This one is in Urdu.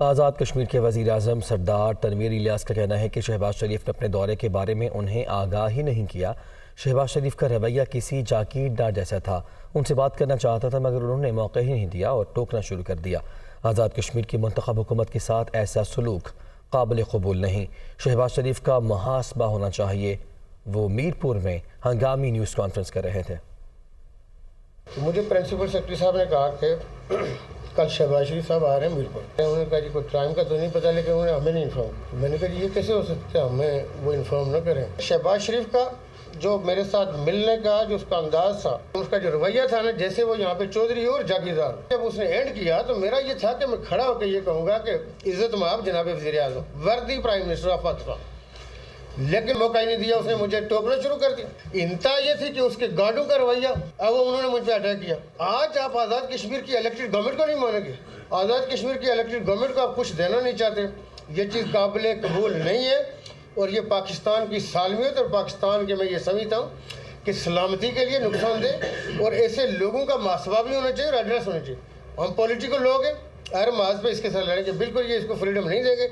آزاد کشمیر کے وزیر اعظم سردار تنویر الیاس کا کہنا ہے کہ شہباز شریف نے اپنے دورے کے بارے میں انہیں آگاہ ہی نہیں کیا۔ شہباز شریف کا رویہ کسی جاکیر ڈار جیسا تھا، ان سے بات کرنا چاہتا تھا مگر انہوں نے موقع ہی نہیں دیا اور ٹوکنا شروع کر دیا۔ آزاد کشمیر کی منتخب حکومت کے ساتھ ایسا سلوک قابل قبول نہیں، شہباز شریف کا محاسبہ ہونا چاہیے۔ وہ میرپور میں ہنگامی نیوز کانفرنس کر رہے تھے۔ مجھے پرنسپل سیکرٹری صاحب نے کہا کہ کل شہباز شریف صاحب آ رہے ہیں میرپور۔ انہوں نے کہا جی کوئی ٹائم کا تو نہیں پتا، لیکن انہوں نے ہمیں نہیں انفارم۔ میں نے کہا جی یہ کیسے ہو سکتا ہے، ہمیں وہ انفارم نہ کریں۔ شہباز شریف کا جو میرے ساتھ ملنے کا جو اس کا انداز تھا، اس کا جو رویہ تھا نا، جیسے وہ یہاں پہ چودھری اور جاگیردار، جب اس نے اینڈ کیا تو میرا یہ تھا کہ میں کھڑا ہو کے یہ کہوں گا کہ عزت مآب جناب وزیر اعظم، وردی پرائم منسٹر آف پاکستان، لیکن موقع ہی نہیں دیا۔ اس نے مجھے ٹوکنا شروع کر دیا۔ انتہا یہ تھی کہ اس کے گارڈوں کا رویہ، اب وہ انہوں نے مجھ پہ اٹیک کیا۔ آج آپ آزاد کشمیر کی الیکٹڈ گورنمنٹ کو نہیں مانیں گے، آزاد کشمیر کی الیکٹڈ گورنمنٹ کو آپ کچھ دینا نہیں چاہتے، یہ چیز قابل قبول نہیں ہے، اور یہ پاکستان کی سالمیت اور پاکستان کے میں یہ سمجھتا ہوں کہ سلامتی کے لیے نقصان دہ، اور ایسے لوگوں کا محاسبہ بھی ہونا چاہیے اور ایڈریس ہونا چاہیے۔ ہم پولیٹیکل لوگ ہیں، ہر محاذ پہ اس کے ساتھ لڑیں گے، بالکل یہ اس کو فریڈم نہیں دیں گے۔